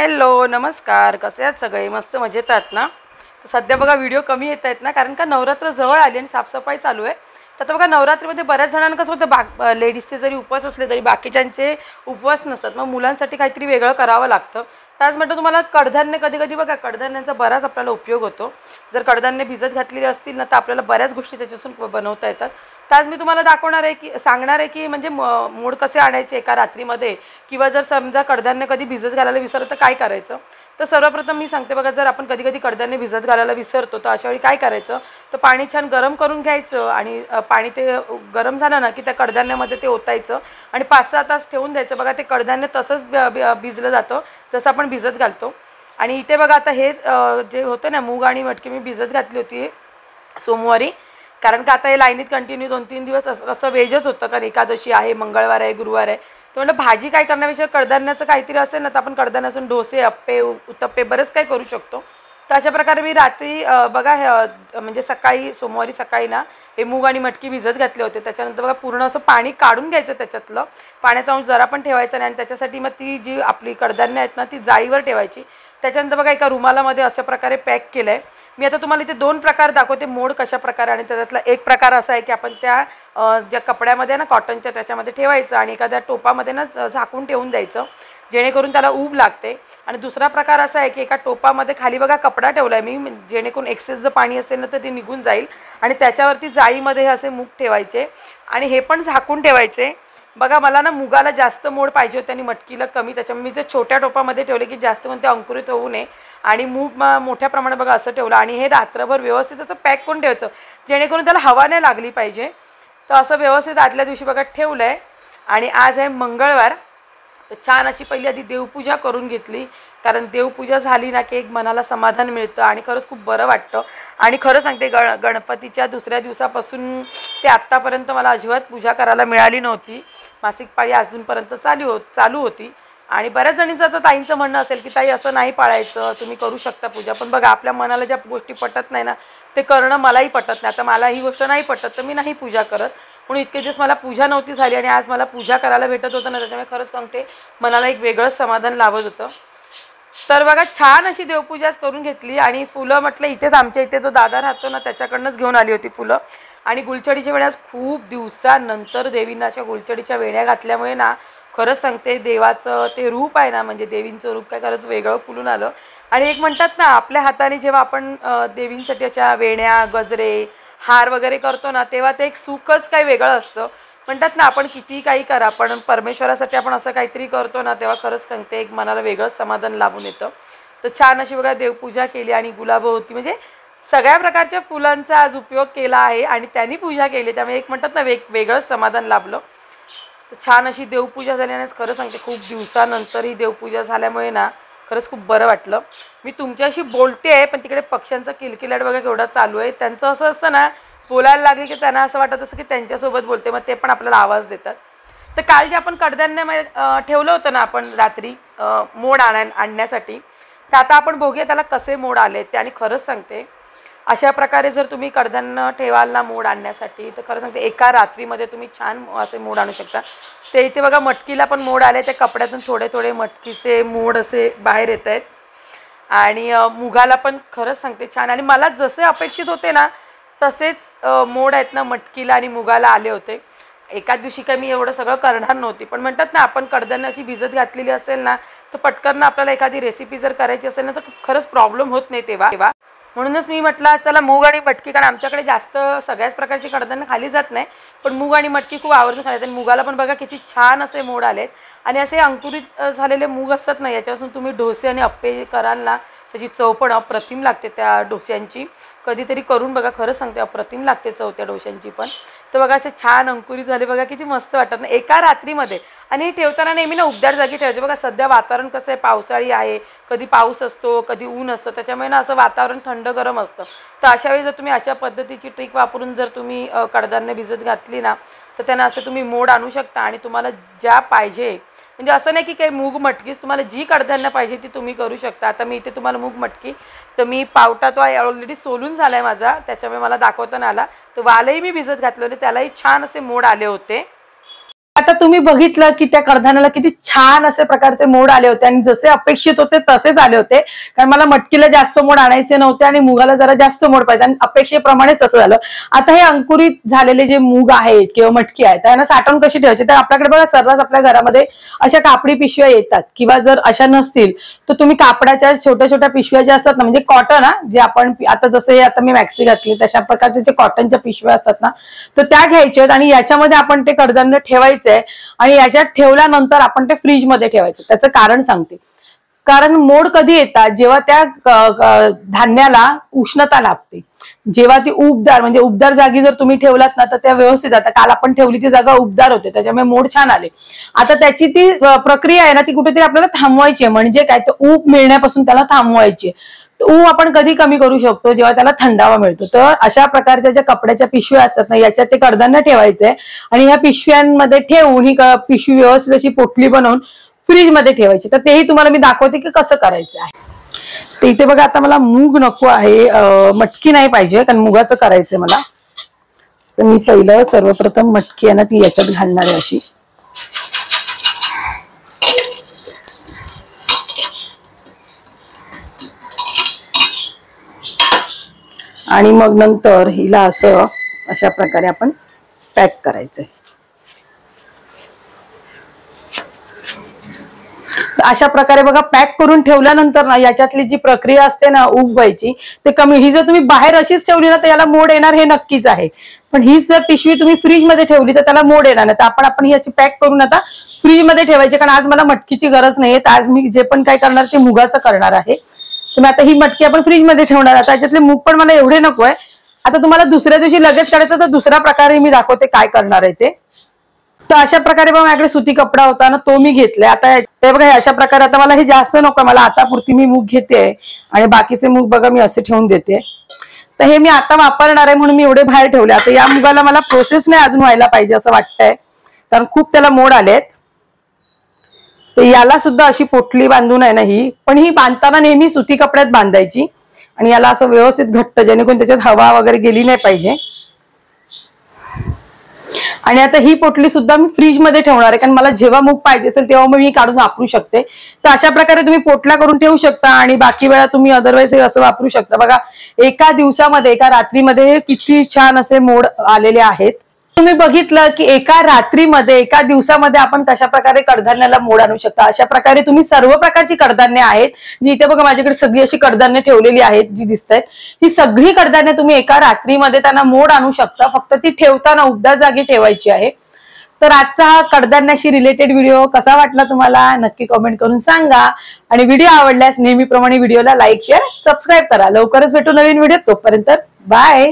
Hello नमस्कार, कसे आहात सगळे? मस्त मजेत आहात ना? तर सध्या बघा व्हिडिओ कमी येत आहेत ना, कारण का नवरात्र जवळ आली आणि साफसफाई चालू आहे. तर आता बघा नवरात्रीमध्ये बऱ्याच जणांना कसं होतं, लेडीजचे जरी उपवास असले तरी बाकीच्यांचे उपवास नसतात. मग मुलांसाठी काहीतरी वेगळं करावं लागतं. तर आज म्हटलं तुम्हाला कडधान्य, कधी कधी बघा कडधान्यांचा बराच आपल्याला उपयोग होतो. जर कडधान्य भिजत घातलेली असतील ना तर आपल्याला बऱ्याच गोष्टी त्याच्यापासून बनवता येतात. तर आज मी तुम्हाला दाखवणार आहे की सांगणार आहे की म्हणजे मोड कसे आणायचे एका रात्रीमध्ये, किंवा जर समजा कडधान्य कधी भिजत घालायला विसरलं तर काय करायचं. तर सर्वप्रथम मी सांगते बघा, जर आपण कधी कधी कडधान्य भिजत घालायला विसरतो तर अशा वेळी काय करायचं, तर पाणी छान गरम करून घ्यायचं आणि पाणी ते गरम झालं ना की त्या कडधान्यामध्ये ते ओतायचं आणि 5-6 तास ठेवून द्यायचं. बघा ते कडधान्य तसंच भिजलं जातं जसं आपण भिजत घालतो. आणि इथे बघा आता हे जे होतं ना, मूग आणि मटकी मी भिजत घातली होती सोमवारी, कारण का आता हे लाईनीत कंटिन्यू 2-3 दिवस असं वेजच होतं, कारण एकादशी आहे, मंगळवार आहे, गुरुवार आहे. तर म्हटलं भाजी काय करण्यापेक्षा कडधान्याचं काहीतरी असेल ना तर आपण कडधान्यापासून डोसे, अप्पे, उत्तप्पे बरेच काही करू शकतो. तर अशा प्रकारे मी रात्री बघा म्हणजे सकाळी सोमवारी सकाळी ना हे मूग आणि मटकी भिजत घातले होते. त्याच्यानंतर बघा पूर्ण असं पाणी काढून घ्यायचं, त्याच्यातलं पाण्याचा अंश जरा पण ठेवायचा नाही. आणि त्याच्यासाठी मग ती जी आपली कडधान्य आहेत ना ती जाळीवर ठेवायची. त्याच्यानंतर बघा एका रुमालामध्ये अशा प्रकारे पॅक केलं आहे. मी आता तुम्हाला इथे 2 प्रकार दाखवते, मोड कशा प्रकारे. आणि त्याच्यातला एक प्रकार असा आहे की आपण त्या ज्या कपड्यामध्ये ना कॉटनच्या त्याच्यामध्ये ठेवायचं आणि एखाद्या टोपामध्ये ना झाकून ठेवून द्यायचं, जेणेकरून त्याला ऊब लागते. आणि दुसरा प्रकार असा आहे की एका टोपामध्ये खाली बघा कपडा ठेवला आहे मी, जेणेकरून एक्सेस जर पाणी असेल ना तर ते निघून जाईल. आणि त्याच्यावरती जाळीमध्ये असे मूग ठेवायचे आणि हे पण झाकून ठेवायचे. बघा मला ना मुगाला जास्त मोड पाहिजे होते आणि मटकीला कमी, त्याच्यामुळे मी ते छोट्या टोपामध्ये ठेवले की जास्त कोणते अंकुरित होऊ नये. आणि मूग मोठ्या प्रमाणात बघा असं ठेवलं आणि हे रात्रभर व्यवस्थित असं पॅक करून ठेवायचं, जेणेकरून त्याला हवा नाही लागली पाहिजे. तर असं व्यवस्थित आदल्या दिवशी बघा ठेवलं आहे. आणि आज आहे मंगळवार, तर छान अशी पहिली आधी देवपूजा करून घेतली, कारण देवपूजा झाली ना की एक मनाला समाधान मिळतं आणि खरंच खूप बरं वाटतं. आणि खरं सांगते गणपतीच्या दुसऱ्या दिवसापासून ते आत्तापर्यंत मला अजिबात पूजा करायला मिळाली नव्हती. मासिक पाळी अजूनपर्यंत चालू होती. आणि बऱ्याच जणींचं आता ताईंचं म्हणणं असेल की ताई असं नाही पाळायचं, तुम्ही करू शकता पूजा. पण बघा आपल्या मनाला ज्या गोष्टी पटत नाही ना ते करणं मलाही पटत नाही. आता मला ही गोष्ट नाही पटत तर मी नाही पूजा करत. म्हणून इतके दिवस मला पूजा नव्हती झाली आणि आज मला पूजा करायला भेटत होतं ना, त्याच्यामुळे खरंच सांगते मनाला एक वेगळंच समाधान लाभत होतं. तर बघा छान अशी देवपूजाच करून घेतली. आणि फुलं म्हटलं इथेच आमच्या इथे जो दादा राहतो ना त्याच्याकडनंच घेऊन आली होती फुलं. आणि गुलछडीच्या वेळेस खूप दिवसानंतर देवींना अशा गुलछडीच्या वेण्या घातल्यामुळे ना खरंच सांगते देवाचं ते रूप आहे ना, म्हणजे देवींचं रूप काय खरंच वेगळं फुलून आलं. आणि एक म्हणतात ना, आपल्या हाताने जेव्हा आपण देवींसाठी अशा वेण्या, गजरे, हार वगैरे करतो ना तेव्हा ते एक सुखच काही वेगळं असतं. म्हणतात ना आपण किती काही करा पण परमेश्वरासाठी आपण असं काहीतरी करतो ना तेव्हा खरंच सांगते एक मनाला वेगळंच समाधान लाभून येतं. तर छान अशी बघा देवपूजा केली आणि गुलाबभोवती म्हणजे सगळ्या प्रकारच्या फुलांचा आज उपयोग केला आहे आणि त्यांनी पूजा केली, त्यामुळे एक म्हणतात ना वेगळंच समाधान लाभलं. तर छान अशी देवपूजा झाली आणि खरं सांगते खूप दिवसानंतर ही देवपूजा झाल्यामुळे ना खरंच खूप बरं वाटलं. मी तुमच्याशी बोलते आहे पण तिकडे पक्ष्यांचा किलकिलाट बघा केवढा चालू आहे. त्यांचं असं असतं ना, बोलायला लागले की त्यांना असं वाटत असं की त्यांच्यासोबत बोलते, मग ते पण आपल्याला आवाज देतात. तर काल जे आपण कडधान्य ठेवलं होतं ना आपण रात्री मोड आणण्यासाठी, तर आता आपण बघूया त्याला कसे मोड आले ते. आणि खरंच सांगते अशा प्रकारे जर तुम्ही कडधान्य ठेवाल ना मोड आणण्यासाठी तर खरं सांगते एका रात्रीमध्ये तुम्ही छान असे मोड आणू शकता. ते इथे बघा मटकीला पण मोड आले, त्या कपड्यातून थोडे थोडे मटकीचे मोड असे बाहेर येत आहेत. आणि मुगाला पण खरंच सांगते छान, आणि मला जसे अपेक्षित होते ना तसेच मोड आहेत ना मटकीला आणि मुगाला आले होते. एकाच दिवशी काय मी एवढं सगळं करणार नव्हती, पण म्हणतात ना आपण कडधान्य अशी भिजत घातलेली असेल ना तर पटकन आपल्याला एखादी रेसिपी जर करायची असेल ना तर खरंच प्रॉब्लेम होत नाही तेव्हा. म्हणूनच मी म्हटलं चला मूग आणि मटकी, कारण आमच्याकडे जास्त सगळ्याच प्रकारची कडधान्य खाली जात नाही पण मूग आणि मटकी खूप आवडून खातात. आणि मुगाला पण बघा किती छान असे मोड आलेत. आणि असे अंकुरित झालेले मूग असतात ना याच्यापासून तुम्ही डोसे आणि अप्पे कराल ना त्याची चव पण अप्रतिम लागते त्या डोस्यांची. कधीतरी करून बघा, खरंच सांगते अप्रतिम लागते चव त्या डोस्यांची पण. तर बघा असे छान अंकुरित झाले बघा, किती मस्त वाटतात ना एका रात्रीमध्ये. आणि हे ठेवताना नेहमी ना उबदार जागी ठेवायचे. बघा सध्या वातावरण कसं आहे, पावसाळी आहे, कधी पाऊस असतो कधी ऊन असतं, त्याच्यामुळे ना असं वातावरण थंड गरम असतं. तर अशा वेळी जर तुम्ही अशा पद्धतीची ट्रिक वापरून जर तुम्ही कडधान्य भिजत घातली ना तर त्यांना असं तुम्ही मोड आणू शकता. आणि तुम्हाला ज्या पाहिजे, म्हणजे असं नाही की काही मूग मटकीच, तुम्हाला जी कडधान्य पाहिजे ती तुम्ही करू शकता. आता मी इथे तुम्हाला मूग मटकी, तर मी पावटा तो ऑलरेडी सोलून झाला आहे माझा, त्याच्यामुळे मला दाखवताना आला. तर वालही मी भिजत घातलेले, त्यालाही छान असे मोड आले होते. आता आता तुम्ही बघितलं की त्या कडधान्याला किती छान असे प्रकारचे मोड आले होते आणि जसे अपेक्षित होते तसेच आले होते, कारण मला मटकीला जास्त मोड आणायचे नव्हते आणि मुगाला जरा जास्त मोड पाहिजे आणि अपेक्षेप्रमाणे तसं झालं. आता हे अंकुरित झालेले जे मूग आहेत किंवा मटकी आहेत त्यांना साठवून कशी ठेवायची, तर आपल्याकडे बघा सर्रास आपल्या घरामध्ये अशा कापडी पिशव्या येतात, किंवा जर अशा नसतील तर तुम्ही कापडाच्या छोट्या छोट्या पिशव्या ज्या असतात ना, म्हणजे कॉटन जे आपण आता जसे आता मी मॅक्सी घातली तशा प्रकारचे जे कॉटनच्या पिशव्या असतात ना, तर त्या घ्यायच्या आणि याच्यामध्ये आपण ते कडधान्य ठेवायचंय आणि याच्यात ठेवल्यानंतर आपण ते फ्रीज मध्ये ठेवायचं. त्याचं कारण सांगते. कारण मोड कधी येतात, जेव्हा त्या धान्याला उष्णता लागते, जेव्हा ती उबदार म्हणजे उबदार जागी जर तुम्ही ठेवलात ना तर त्या व्यवस्थित जातात. काल आपण ठेवली ती जागा उबदार होते, त्याच्यामुळे मोड छान आले. आता त्याची ती प्रक्रिया आहे ना, ती कुठेतरी आपल्याला थांबवायची आहे. म्हणजे काय, तर ऊब मिळण्यापासून त्याला थांबवायची आहे. ऊब आपण कधी कमी करू शकतो, जेव्हा त्याला थंडावा मिळतो. तर अशा प्रकारच्या ज्या कपड्याच्या पिशव्या असतात ना, याच्यात ते कडधान्य ठेवायचंय आणि ह्या पिशव्यांमध्ये ठेवून ही पिशवी व्यवस्थित अशी पोटली बनवून फ्रीज मध्ये ठेवायची. तर तेही तुम्हाला मी दाखवते की कसं करायचं आहे. तर इथे बघा, आता मला मूग नको आहे, मटकी नाही पाहिजे, कारण मुगाचं करायचंय मला. तर मी पहिलं सर्वप्रथम मटकी आहे ना ती याच्यात घालणार आहे अशी. आणि मग नंतर हिला असं अशा प्रकारे आपण पॅक करायचंय. अशा प्रकारे बघा पॅक करून ठेवल्यानंतर ना याच्यातली जी प्रक्रिया असते ना उगवायची ते कमी. ही जर तुम्ही बाहेर अशीच ठेवली ना तर याला मोड येणार हे नक्कीच आहे, पण ही जर पिशवी तुम्ही फ्रीज मध्ये ठेवली तर त्याला मोड येणार नाही. तर आपण ही अशी पॅक करून आता फ्रीज मध्ये ठेवायची, कारण आज मला मटकीची गरज नाहीये. आज मी जे पण काय करणार ते मुगाचं करणार आहे. तर आता ही मटकी आपण फ्रीज मध्ये ठेवणार. आता याच्यातले मूग पण मला एवढे नको आहे. आता तुम्हाला दुसऱ्या दिवशी लगेच काढायचं तर दुसऱ्या प्रकारे मी दाखवते काय करणार आहे ते. तर अशा प्रकारे बघा माझ्याकडे सुती कपडा होता ना तो मी घेतलाय. आता ते बघा अशा प्रकारे, आता मला हे जास्त नको, मला आता पुरती मी मूग घेते आणि बाकीचे मूग बघा मी असे ठेवून देते. तर हे मी आता वापरणार आहे म्हणून मी एवढे बाहेर ठेवले. आता या मुगाला मला प्रोसेस नाही अजून व्हायला पाहिजे असं वाटतंय, कारण खूप त्याला मोड आलेत. तर याला सुद्धा अशी पोटली बांधून आहे ना ही, पण ही बांधताना नेहमी सुती कपड्यात बांधायची आणि याला असं व्यवस्थित घट्ट, जेणेकरून त्याच्यात हवा वगैरे गेली नाही पाहिजे. आणि आता ही पोटली सुद्धा मी फ्रीज मध्ये ठेवणार आहे, कारण मला जेव्हा मूग पाहिजे असेल तेव्हा मग मी काढून वापरू शकते. तर अशा प्रकारे तुम्ही पोटला करून ठेवू शकता आणि बाकी वेळा तुम्ही अदरवाईज असं वापरू शकता. बघा एका दिवसामध्ये, एका रात्रीमध्ये किती छान असे मोड आलेले आहेत. तुम्ही बघितलं की एका रात्रीमध्ये, एका दिवसामध्ये आपण कशा प्रकारे कडधान्याला मोड आणू शकता. अशा प्रकारे तुम्ही सर्व प्रकारची कडधान्य आहेत, जी इथे बघा माझ्याकडे सगळी अशी कडधान्य ठेवलेली आहेत जी दिसत आहेत. ही सगळी कडधान्य तुम्ही एका रात्रीमध्ये त्यांना मोड आणू शकता. फक्त ती ठेवताना उबदार जागी ठेवायची आहे. तर आजचा हा कडधान्याशी रिलेटेड व्हिडिओ कसा वाटला तुम्हाला नक्की कमेंट करून सांगा. आणि व्हिडिओ आवडल्यास नेहमीप्रमाणे व्हिडिओला लाईक, शेअर, सबस्क्राईब करा. लवकरच भेटू नवीन व्हिडिओ. तोपर्यंत बाय.